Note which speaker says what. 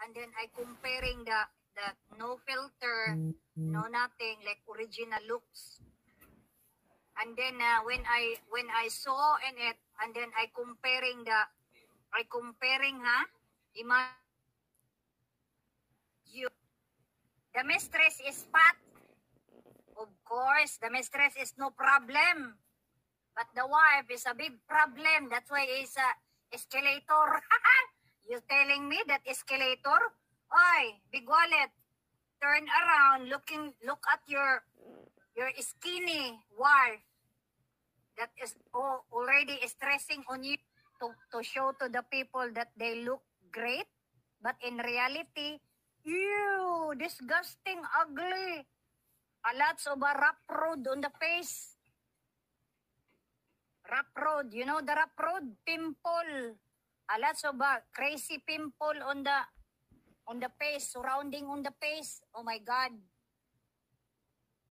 Speaker 1: and then I comparing the no filter, no nothing, like original looks. And then when I saw in it, and then I comparing the mistress is fat. Of course, the mistress is no problem. But the wife is a big problem. That's why it's a escalator. You telling me that escalator? Oy, big wallet. Turn around, look at your skinny wife. That is already stressing on you to show to the people that they look great. But in reality, ew, disgusting, ugly. A lots of a rough road on the face. Rough road, you know the rough road? Pimple. A lots of a crazy pimple on the face, surrounding on the face. Oh my God.